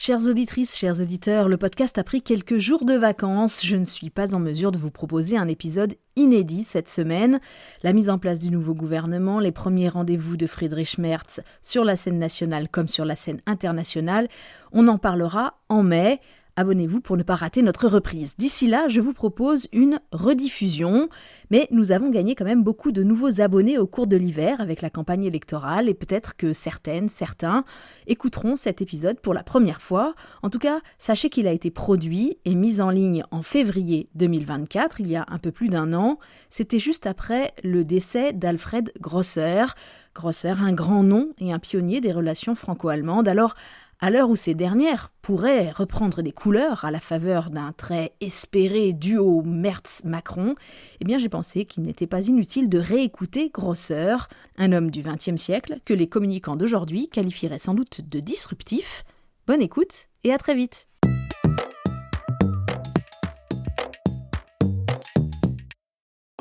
Chères auditrices, chers auditeurs, le podcast a pris quelques jours de vacances. Je ne suis pas en mesure de vous proposer un épisode inédit cette semaine. La mise en place du nouveau gouvernement, les premiers rendez-vous de Friedrich Merz sur la scène nationale comme sur la scène internationale, on en parlera en mai. Abonnez-vous pour ne pas rater notre reprise. D'ici là, je vous propose une rediffusion. Mais nous avons gagné quand même beaucoup de nouveaux abonnés au cours de l'hiver avec la campagne électorale et peut-être que certains écouteront cet épisode pour la première fois. En tout cas, sachez qu'il a été produit et mis en ligne en février 2024, il y a un peu plus d'un an. C'était juste après le décès d'Alfred Grosser. Grosser, un grand nom et un pionnier des relations franco-allemandes. Alors, à l'heure où ces dernières pourraient reprendre des couleurs à la faveur d'un très espéré duo Merz-Macron, eh bien j'ai pensé qu'il n'était pas inutile de réécouter Grosser, un homme du XXe siècle que les communicants d'aujourd'hui qualifieraient sans doute de disruptif. Bonne écoute et à très vite.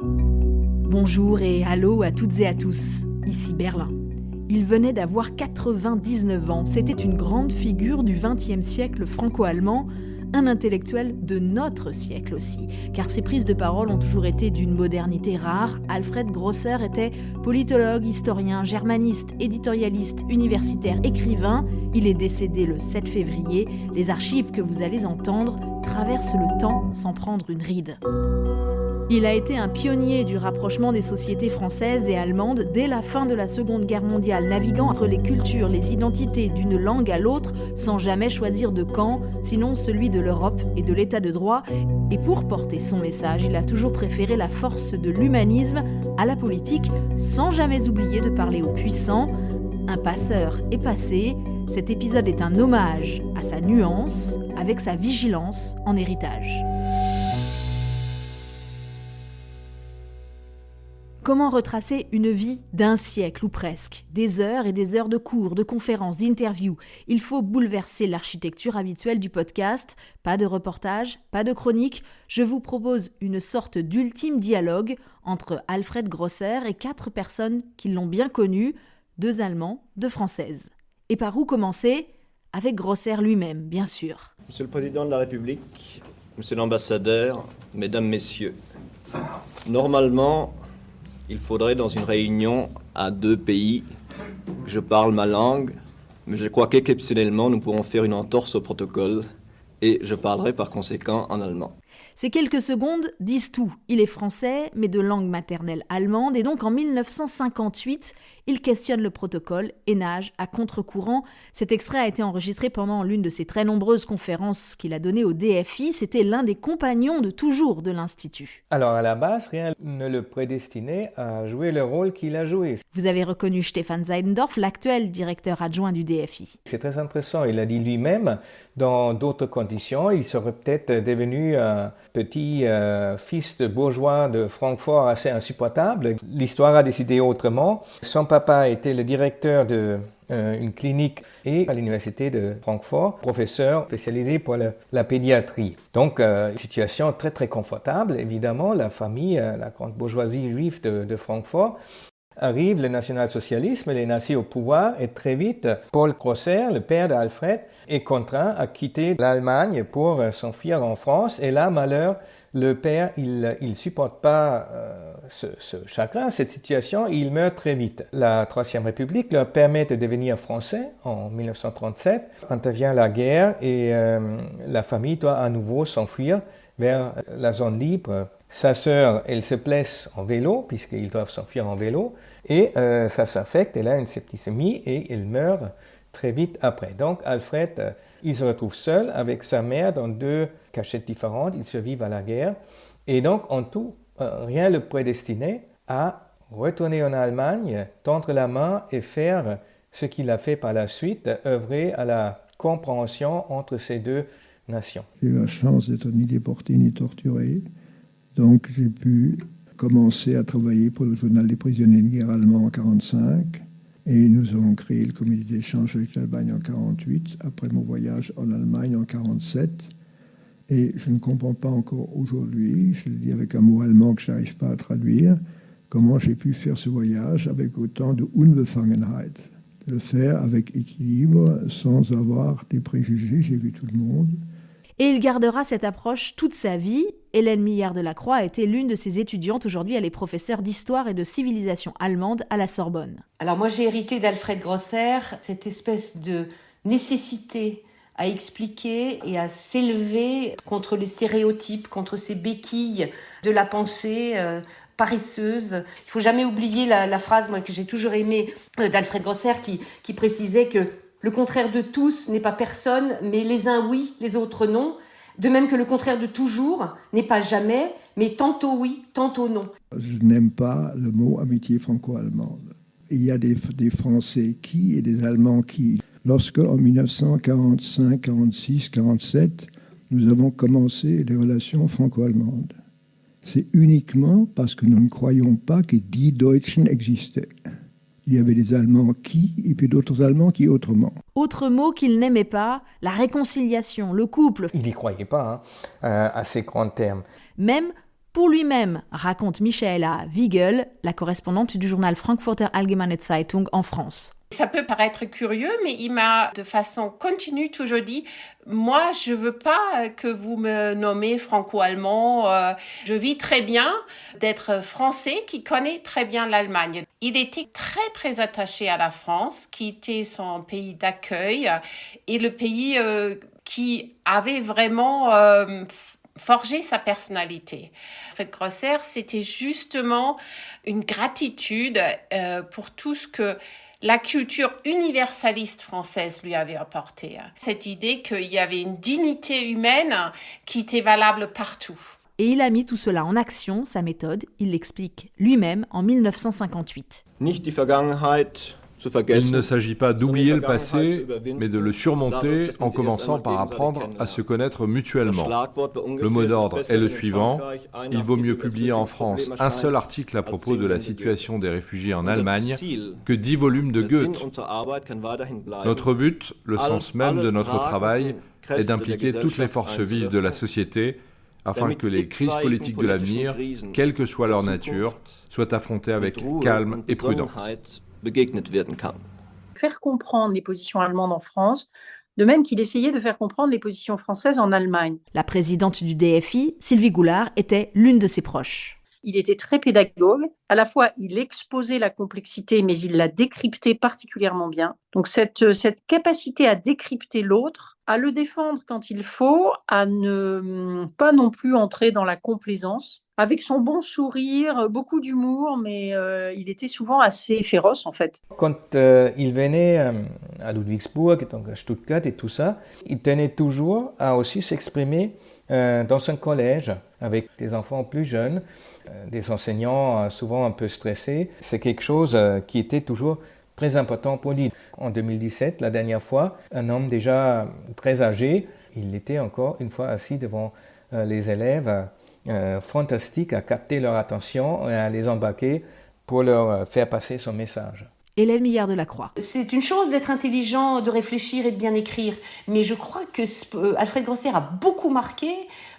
Bonjour et allô à toutes et à tous, ici Berlin. Il venait d'avoir 99 ans. C'était une grande figure du XXe siècle franco-allemand, un intellectuel de notre siècle aussi, car ses prises de parole ont toujours été d'une modernité rare. Alfred Grosser était politologue, historien, germaniste, éditorialiste, universitaire, écrivain. Il est décédé le 7 février. Les archives que vous allez entendre traversent le temps sans prendre une ride. Il a été un pionnier du rapprochement des sociétés françaises et allemandes dès la fin de la Seconde Guerre mondiale, naviguant entre les cultures, les identités d'une langue à l'autre, sans jamais choisir de camp, sinon celui de l'Europe et de l'état de droit. Et pour porter son message, il a toujours préféré la force de l'humanisme à la politique, sans jamais oublier de parler aux puissants. Un passeur est passé, cet épisode est un hommage à sa nuance, avec sa vigilance en héritage. Comment retracer une vie d'un siècle ou presque? Des heures et des heures de cours, de conférences, d'interviews. Il faut bouleverser l'architecture habituelle du podcast. Pas de reportage, pas de chronique. Je vous propose une sorte d'ultime dialogue entre Alfred Grosser et 4 personnes qui l'ont bien connu, 2 Allemands, 2 Françaises. Et par où commencer? Avec Grosser lui-même, bien sûr. Monsieur le Président de la République, Monsieur l'Ambassadeur, Mesdames, Messieurs, normalement, il faudrait dans une réunion à 2 pays que je parle ma langue, mais je crois qu'exceptionnellement nous pourrons faire une entorse au protocole et je parlerai par conséquent en allemand. Ces quelques secondes disent tout. Il est français, mais de langue maternelle allemande, et donc en 1958, il questionne le protocole et nage à contre-courant. Cet extrait a été enregistré pendant l'une de ses très nombreuses conférences qu'il a données au DFI. C'était l'un des compagnons de toujours de l'Institut. Alors à la base, rien ne le prédestinait à jouer le rôle qu'il a joué. Vous avez reconnu Stefan Seidendorf, l'actuel directeur adjoint du DFI. C'est très intéressant. Il a dit lui-même, dans d'autres conditions, il serait peut-être devenu un petit fils de bourgeois de Francfort assez insupportable. L'histoire a décidé autrement. Son papa était le directeur d'une clinique et à l'université de Francfort, professeur spécialisé pour la pédiatrie. Donc, situation très très confortable. Évidemment, la famille, la grande bourgeoisie juive de Francfort, arrive le national-socialisme, les nazis au pouvoir, et très vite, Paul Grosser, le père d'Alfred, est contraint à quitter l'Allemagne pour s'enfuir en France. Et là, malheur, le père, il supporte pas ce chagrin, cette situation, et il meurt très vite. La Troisième République leur permet de devenir français en 1937. Intervient la guerre et la famille doit à nouveau s'enfuir vers la zone libre. Sa sœur, elle se blesse en vélo, puisqu'ils doivent s'enfuir en vélo, et ça s'infecte, elle a une septicémie, et elle meurt très vite après. Donc Alfred, il se retrouve seul avec sa mère dans 2 cachettes différentes, ils survivent à la guerre, et donc en tout, rien ne le prédestinait à retourner en Allemagne, tendre la main et faire ce qu'il a fait par la suite, œuvrer à la compréhension entre ces 2 nations. J'ai eu la chance d'être ni déporté ni torturé. Donc j'ai pu commencer à travailler pour le journal des prisonniers de guerre allemand en 1945 et nous avons créé le comité d'échange avec l'Allemagne en 1948, après mon voyage en Allemagne en 1947. Et je ne comprends pas encore aujourd'hui, je le dis avec un mot allemand que je n'arrive pas à traduire, comment j'ai pu faire ce voyage avec autant de Unbefangenheit. le faire avec équilibre, sans avoir des préjugés. J'ai vu tout le monde. Et il gardera cette approche toute sa vie. Hélène Millard de la Croix a été l'une de ses étudiantes. Aujourd'hui, elle est professeure d'histoire et de civilisation allemande à la Sorbonne. Alors moi, j'ai hérité d'Alfred Grosser, cette espèce de nécessité à expliquer et à s'élever contre les stéréotypes, contre ces béquilles de la pensée paresseuse. Il faut jamais oublier la phrase moi, que j'ai toujours aimée d'Alfred Grosser qui précisait que le contraire de tous n'est pas personne, mais les uns oui, les autres non. De même que le contraire de toujours n'est pas jamais, mais tantôt oui, tantôt non. Je n'aime pas le mot amitié franco-allemande. Il y a des Français qui et des Allemands qui. Lorsque, en 1945, 46, 47, nous avons commencé les relations franco-allemandes, c'est uniquement parce que nous ne croyons pas que die Deutschen existaient. Il y avait des Allemands qui, et puis d'autres Allemands qui autrement. Autre mot qu'il n'aimait pas, la réconciliation, le couple. Il n'y croyait pas à ces grands termes. Même pour lui-même, raconte Michaela Wiegel, la correspondante du journal Frankfurter Allgemeine Zeitung en France. Ça peut paraître curieux, mais il m'a de façon continue toujours dit « Moi, je ne veux pas que vous me nommez franco-allemand. Je vis très bien d'être français qui connaît très bien l'Allemagne. » Il était très, très attaché à la France, qui était son pays d'accueil et le pays qui avait vraiment forgé sa personnalité. Alfred Grosser, c'était justement une gratitude pour tout ce que la culture universaliste française lui avait apporté. Cette idée qu'il y avait une dignité humaine qui était valable partout. Et il a mis tout cela en action, sa méthode, il l'explique lui-même en 1958. Il ne s'agit pas d'oublier le passé, mais de le surmonter en commençant par apprendre à se connaître mutuellement. Le mot d'ordre est le suivant. Il vaut mieux publier en France un seul article à propos de la situation des réfugiés en Allemagne que 10 volumes de Goethe. Notre but, le sens même de notre travail, est d'impliquer toutes les forces vives de la société afin que les crises politiques de l'avenir, quelle que soit leur nature, soient affrontées avec calme et prudence. Faire comprendre les positions allemandes en France, de même qu'il essayait de faire comprendre les positions françaises en Allemagne. La présidente du DFI, Sylvie Goulard, était l'une de ses proches. Il était très pédagogue. À la fois, il exposait la complexité, mais il la décryptait particulièrement bien. Donc cette capacité à décrypter l'autre, à le défendre quand il faut, à ne pas non plus entrer dans la complaisance, avec son bon sourire, beaucoup d'humour, mais il était souvent assez féroce en fait. Quand il venait à Ludwigsburg, donc à Stuttgart et tout ça, il tenait toujours à aussi s'exprimer dans un collège avec des enfants plus jeunes, des enseignants souvent un peu stressés. C'est quelque chose qui était toujours très important pour lui. En 2017, la dernière fois, un homme déjà très âgé, il était encore une fois assis devant les élèves, fantastique à capter leur attention et à les embarquer pour leur faire passer son message. Hélène Millard de la Croix. C'est une chose d'être intelligent, de réfléchir et de bien écrire, mais je crois que Alfred Grosser a beaucoup marqué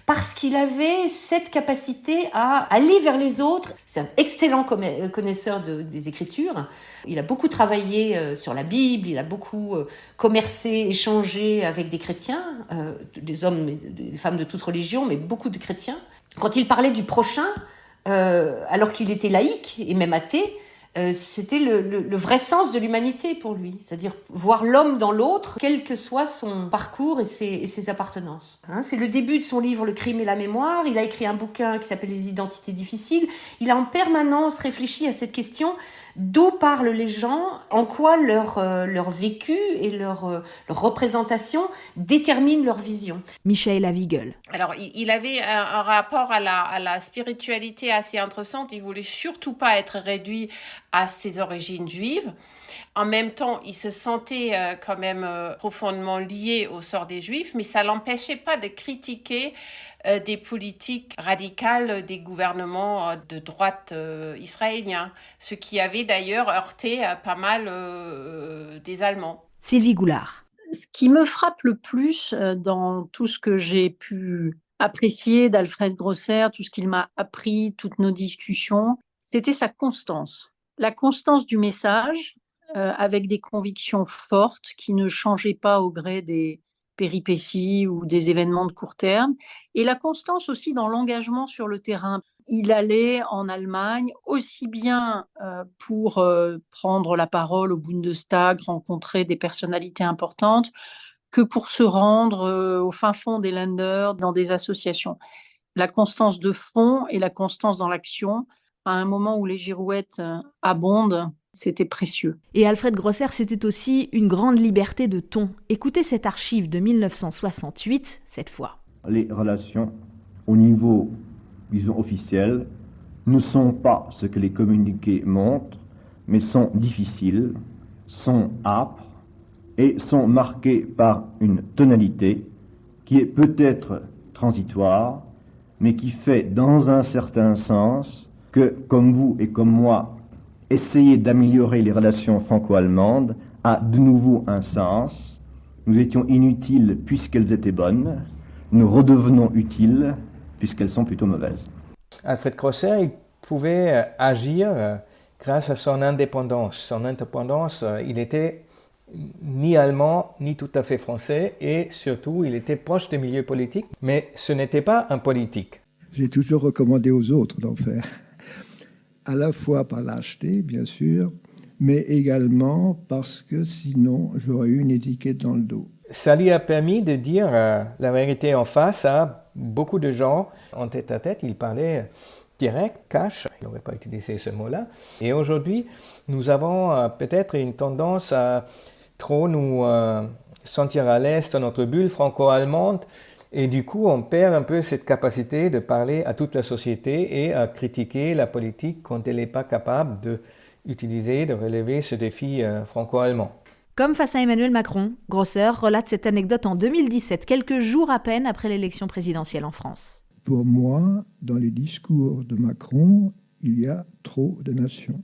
parce qu'il avait cette capacité à aller vers les autres. C'est un excellent connaisseur des Écritures. Il a beaucoup travaillé sur la Bible, il a beaucoup commercé, échangé avec des chrétiens, des hommes et des femmes de toute religion, mais beaucoup de chrétiens. Quand il parlait du prochain, alors qu'il était laïque et même athée, c'était le vrai sens de l'humanité pour lui, c'est-à-dire voir l'homme dans l'autre, quel que soit son parcours et ses appartenances. C'est le début de son livre « Le crime et la mémoire ». Il a écrit un bouquin qui s'appelle « Les identités difficiles ». Il a en permanence réfléchi à cette question d'où parlent les gens, en quoi leur vécu et leur représentation déterminent leur vision. Michaela Wiegel. Alors, il avait un rapport à la spiritualité assez intéressant. Il ne voulait surtout pas être réduit à ses origines juives. En même temps, il se sentait quand même profondément lié au sort des Juifs, mais ça ne l'empêchait pas de critiquer des politiques radicales des gouvernements de droite israéliens, ce qui avait d'ailleurs heurté pas mal des Allemands. Sylvie Goulard. Ce qui me frappe le plus dans tout ce que j'ai pu apprécier d'Alfred Grosser, tout ce qu'il m'a appris, toutes nos discussions, c'était sa constance. La constance du message, avec des convictions fortes qui ne changeaient pas au gré des péripéties ou des événements de court terme, et la constance aussi dans l'engagement sur le terrain. Il allait en Allemagne aussi bien pour prendre la parole au Bundestag, rencontrer des personnalités importantes, que pour se rendre au fin fond des Länder, dans des associations. La constance de fond et la constance dans l'action, à un moment où les girouettes abondent, c'était précieux. Et Alfred Grosser, c'était aussi une grande liberté de ton. Écoutez cette archive de 1968, cette fois. Les relations au niveau, disons, officiel, ne sont pas ce que les communiqués montrent, mais sont difficiles, sont âpres et sont marquées par une tonalité qui est peut-être transitoire, mais qui fait dans un certain sens que, comme vous et comme moi, essayer d'améliorer les relations franco-allemandes a de nouveau un sens. Nous étions inutiles puisqu'elles étaient bonnes, nous redevenons utiles puisqu'elles sont plutôt mauvaises. Alfred Grosser, il pouvait agir grâce à son indépendance. Son indépendance, il était ni allemand, ni tout à fait français, et surtout, il était proche des milieux politiques, mais ce n'était pas un politique. J'ai toujours recommandé aux autres d'en faire, à la fois par lâcheté, bien sûr, mais également parce que sinon, j'aurais eu une étiquette dans le dos. Ça lui a permis de dire la vérité en face à beaucoup de gens en tête-à-tête. Il parlait direct, cash, il n'aurait pas utilisé ce mot-là. Et aujourd'hui, nous avons peut-être une tendance à trop nous sentir à l'aise dans notre bulle franco-allemande, et du coup on perd un peu cette capacité de parler à toute la société et à critiquer la politique quand elle n'est pas capable de relever ce défi franco-allemand. Comme face à Emmanuel Macron, Grosser relate cette anecdote en 2017, quelques jours à peine après l'élection présidentielle en France. Pour moi, dans les discours de Macron, il y a trop de nations.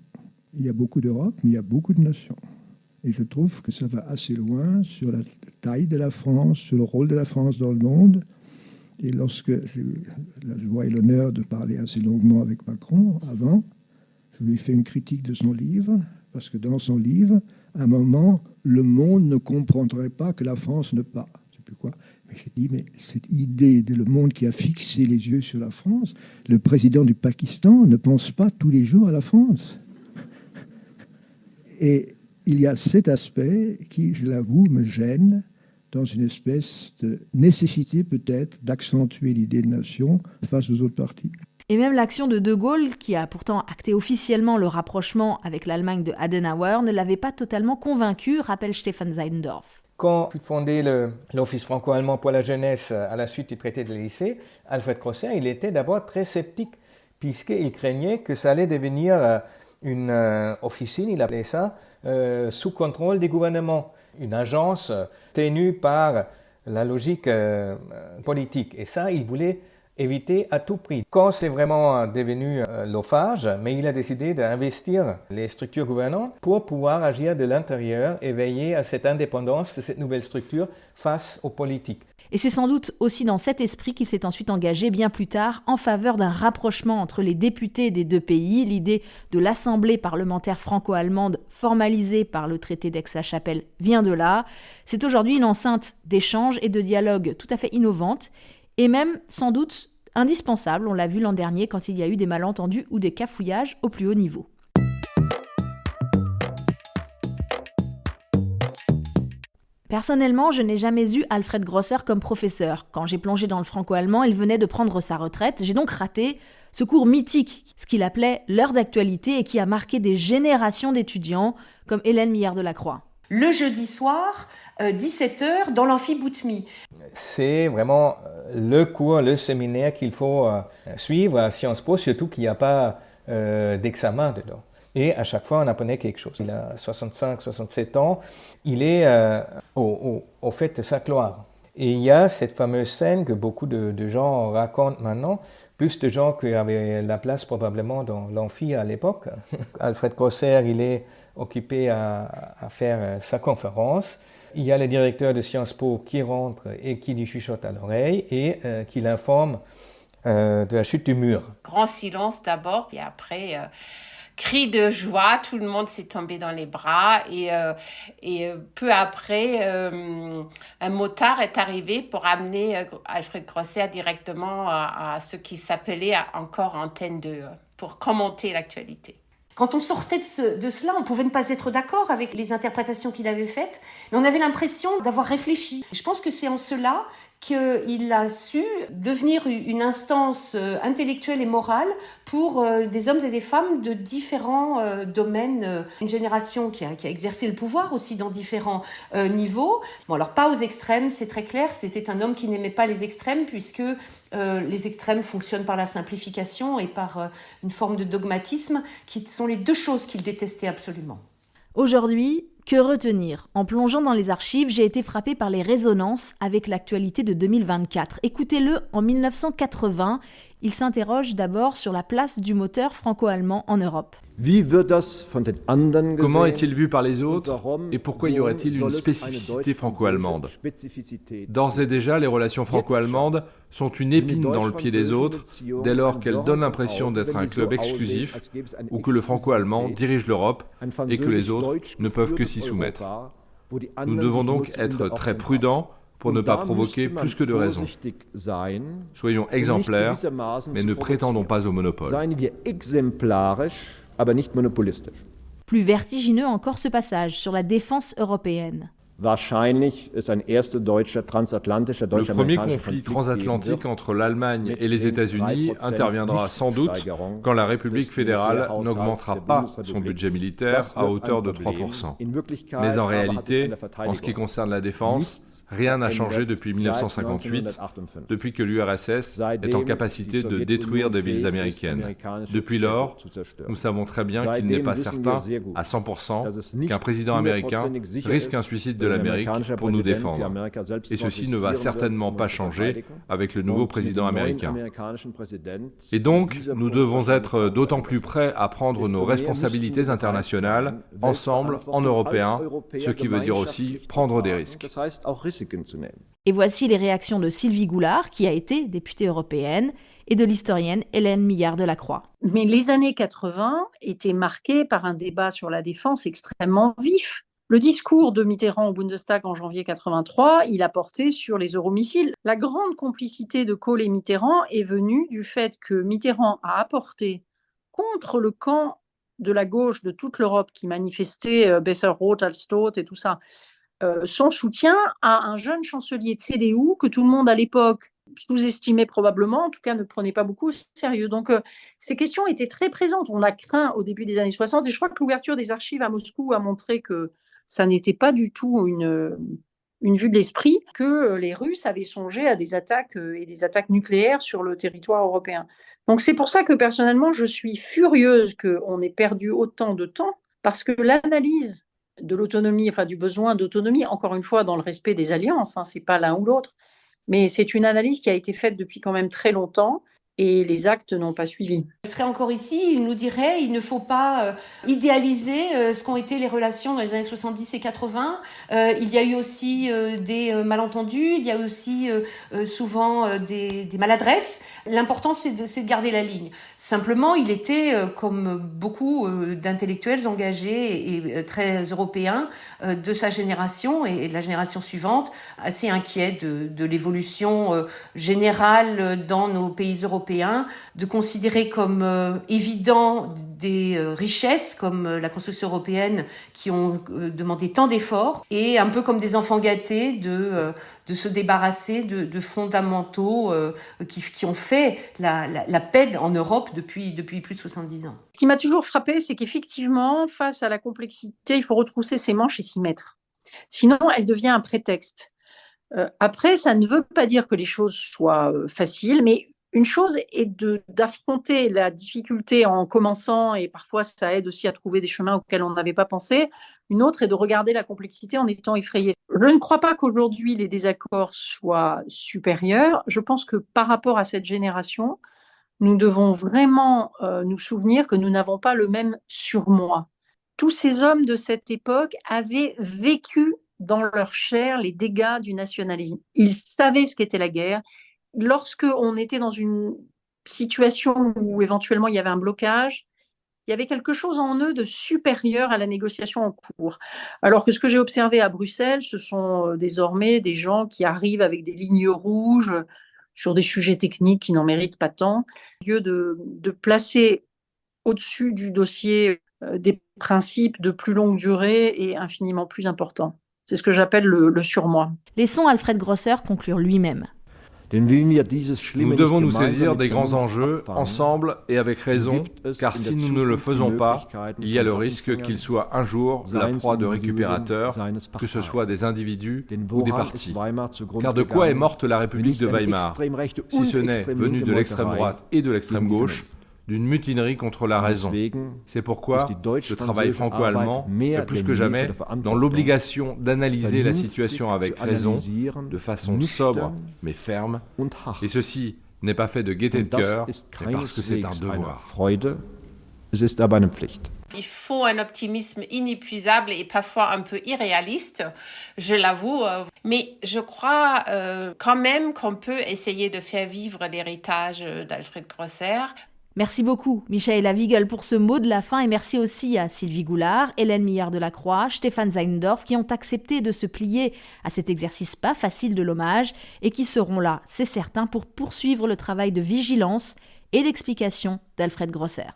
Il y a beaucoup d'Europe, mais il y a beaucoup de nations. Et je trouve que ça va assez loin sur la taille de la France, sur le rôle de la France dans le monde. Et lorsque j'ai eu la joie et l'honneur de parler assez longuement avec Macron avant, je lui ai fait une critique de son livre, parce que dans son livre, à un moment, le monde ne comprendrait pas que la France ne pas. Je ne sais plus quoi. Mais j'ai dit, mais cette idée de le monde qui a fixé les yeux sur la France, le président du Pakistan ne pense pas tous les jours à la France. Et il y a cet aspect qui, je l'avoue, me gêne dans une espèce de nécessité peut-être d'accentuer l'idée de nation face aux autres partis. Et même l'action de De Gaulle, qui a pourtant acté officiellement le rapprochement avec l'Allemagne de Adenauer, ne l'avait pas totalement convaincu, rappelle Stefan Seidendorf. Quand fut fondé l'Office franco-allemand pour la jeunesse à la suite du traité de l'Élysée, Alfred Grosser, il était d'abord très sceptique, puisqu'il craignait que ça allait devenir une officine, il appelait ça, sous contrôle des gouvernements, une agence tenue par la logique politique. Et ça, il voulait éviter à tout prix. Quand c'est vraiment devenu l'OFAGE, mais il a décidé d'investir les structures gouvernantes pour pouvoir agir de l'intérieur et veiller à cette indépendance de cette nouvelle structure face aux politiques. Et c'est sans doute aussi dans cet esprit qu'il s'est ensuite engagé bien plus tard en faveur d'un rapprochement entre les députés des deux pays. L'idée de l'Assemblée parlementaire franco-allemande formalisée par le traité d'Aix-la-Chapelle vient de là. C'est aujourd'hui une enceinte d'échanges et de dialogue tout à fait innovante et même sans doute indispensable. On l'a vu l'an dernier quand il y a eu des malentendus ou des cafouillages au plus haut niveau. Personnellement, je n'ai jamais eu Alfred Grosser comme professeur. Quand j'ai plongé dans le franco-allemand, il venait de prendre sa retraite. J'ai donc raté ce cours mythique, ce qu'il appelait l'heure d'actualité et qui a marqué des générations d'étudiants, comme Hélène Millard-Delacroix. Le jeudi soir, 17h, dans l'amphi Boutmy. C'est vraiment le cours, le séminaire qu'il faut suivre à Sciences Po, surtout qu'il n'y a pas d'examen dedans. Et à chaque fois, on apprenait quelque chose. Il a 65, 67 ans. Il est au fait de sa gloire. Et il y a cette fameuse scène que beaucoup de gens racontent maintenant, plus de gens qui avaient la place probablement dans l'amphi à l'époque. Alfred Grosser, il est occupé à faire sa conférence. Il y a le directeur de Sciences Po qui rentre et qui lui chuchote à l'oreille et qui l'informe de la chute du mur. Grand silence d'abord, et après... cri de joie, tout le monde s'est tombé dans les bras et peu après, un motard est arrivé pour amener Alfred Grosser directement à ce qui s'appelait encore Antenne 2 pour commenter l'actualité. Quand on sortait de cela, on pouvait ne pas être d'accord avec les interprétations qu'il avait faites, mais on avait l'impression d'avoir réfléchi. Je pense que c'est en cela qu'il a su devenir une instance intellectuelle et morale pour des hommes et des femmes de différents domaines. Une génération qui a exercé le pouvoir aussi dans différents niveaux. Bon, alors pas aux extrêmes, c'est très clair. C'était un homme qui n'aimait pas les extrêmes puisque les extrêmes fonctionnent par la simplification et par une forme de dogmatisme qui sont les deux choses qu'il détestait absolument. Aujourd'hui, que retenir ? En plongeant dans les archives, j'ai été frappée par les résonances avec l'actualité de 2024. Écoutez-le, en 1980, il s'interroge d'abord sur la place du moteur franco-allemand en Europe. Comment est-il vu par les autres et pourquoi y aurait-il une spécificité franco-allemande ? D'ores et déjà, les relations franco-allemandes sont une épine dans le pied des autres dès lors qu'elles donnent l'impression d'être un club exclusif ou que le franco-allemand dirige l'Europe et que les autres ne peuvent que s'y soumettre. Nous devons donc être très prudents pour ne pas provoquer plus que de raison. Soyons exemplaires, mais ne prétendons pas au monopole. Plus vertigineux encore ce passage sur la défense européenne. Le premier conflit transatlantique entre l'Allemagne et les États-Unis interviendra sans doute quand la République fédérale n'augmentera pas son budget militaire à hauteur de 3%. Mais en réalité, en ce qui concerne la défense, rien n'a changé depuis 1958, depuis que l'URSS est en capacité de détruire des villes américaines. Depuis lors, nous savons très bien qu'il n'est pas certain, à 100%, qu'un président américain risque un suicide de l'Amérique pour nous défendre. Et ceci ne va certainement pas changer avec le nouveau président américain. Et donc, nous devons être d'autant plus prêts à prendre nos responsabilités internationales, ensemble, en Européens, ce qui veut dire aussi prendre des risques. Et voici les réactions de Sylvie Goulard, qui a été députée européenne, et de l'historienne Hélène Millard-Delacroix. Mais les années 80 étaient marquées par un débat sur la défense extrêmement vif. Le discours de Mitterrand au Bundestag en janvier 83, il a porté sur les euromissiles. La grande complicité de Kohl et Mitterrand est venue du fait que Mitterrand a apporté contre le camp de la gauche de toute l'Europe qui manifestait Besser-Roth, Alstott et tout ça, son soutien à un jeune chancelier de CDU que tout le monde à l'époque sous-estimait probablement, en tout cas ne prenait pas beaucoup au sérieux. Donc ces questions étaient très présentes. On a craint au début des années 60 et je crois que l'ouverture des archives à Moscou a montré que ça n'était pas du tout une vue de l'esprit, que les Russes avaient songé à des attaques et des attaques nucléaires sur le territoire européen. Donc c'est pour ça que personnellement, je suis furieuse qu'on ait perdu autant de temps, parce que l'analyse de l'autonomie, enfin du besoin d'autonomie, encore une fois dans le respect des alliances, c'est pas l'un ou l'autre, mais c'est une analyse qui a été faite depuis quand même très longtemps. Et les actes n'ont pas suivi. Il serait encore ici, il nous dirait il ne faut pas idéaliser ce qu'ont été les relations dans les années 70 et 80. Il y a eu aussi des malentendus, il y a eu aussi souvent des maladresses. L'important, c'est de garder la ligne. Simplement, il était, comme beaucoup d'intellectuels engagés et très européens de sa génération et de la génération suivante, assez inquiet de l'évolution générale dans nos pays européens, de considérer comme évident des richesses comme la construction européenne qui ont demandé tant d'efforts et un peu comme des enfants gâtés de se débarrasser de fondamentaux qui ont fait la paix en Europe depuis plus de 70 ans. Ce qui m'a toujours frappé, c'est qu'effectivement, face à la complexité, il faut retrousser ses manches et s'y mettre. Sinon, elle devient un prétexte. Après, ça ne veut pas dire que les choses soient faciles, mais une chose est d'affronter la difficulté en commençant, et parfois ça aide aussi à trouver des chemins auxquels on n'avait pas pensé. Une autre est de regarder la complexité en étant effrayé. Je ne crois pas qu'aujourd'hui les désaccords soient supérieurs. Je pense que par rapport à cette génération, nous devons vraiment nous souvenir que nous n'avons pas le même surmoi. Tous ces hommes de cette époque avaient vécu dans leur chair les dégâts du nationalisme. Ils savaient ce qu'était la guerre. Lorsqu'on était dans une situation où éventuellement il y avait un blocage, il y avait quelque chose en eux de supérieur à la négociation en cours. Alors que ce que j'ai observé à Bruxelles, ce sont désormais des gens qui arrivent avec des lignes rouges sur des sujets techniques qui n'en méritent pas tant, au lieu de placer au-dessus du dossier des principes de plus longue durée et infiniment plus importants. C'est ce que j'appelle le surmoi. Laissons Alfred Grosser conclure lui-même. Nous devons nous saisir des grands enjeux ensemble et avec raison, car si nous ne le faisons pas, il y a le risque qu'il soit un jour la proie de récupérateurs, que ce soit des individus ou des partis. Car de quoi est morte la République de Weimar, si ce n'est, venue de l'extrême droite et de l'extrême gauche, d'une mutinerie contre la raison. C'est pourquoi le travail franco-allemand est plus que jamais dans l'obligation d'analyser la situation avec raison, de façon sobre mais ferme, et ceci n'est pas fait de gaieté de cœur, mais parce que c'est un devoir. Il faut un optimisme inépuisable et parfois un peu irréaliste, je l'avoue. Mais je crois quand même qu'on peut essayer de faire vivre l'héritage d'Alfred Grosser. Merci beaucoup, Michaëla Wiegel, pour ce mot de la fin, et merci aussi à Sylvie Goulard, Hélène Millard-Delacroix, Stéphane Zeindorf, qui ont accepté de se plier à cet exercice pas facile de l'hommage et qui seront là, c'est certain, pour poursuivre le travail de vigilance et d'explication d'Alfred Grosser.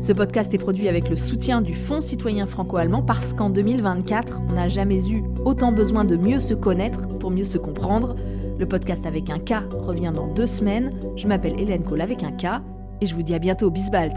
Ce podcast est produit avec le soutien du Fonds citoyen franco-allemand parce qu'en 2024, on n'a jamais eu autant besoin de mieux se connaître pour mieux se comprendre. Le podcast avec un K revient dans 2 semaines. Je m'appelle Hélène Cole avec un K et je vous dis à bientôt, bis bald.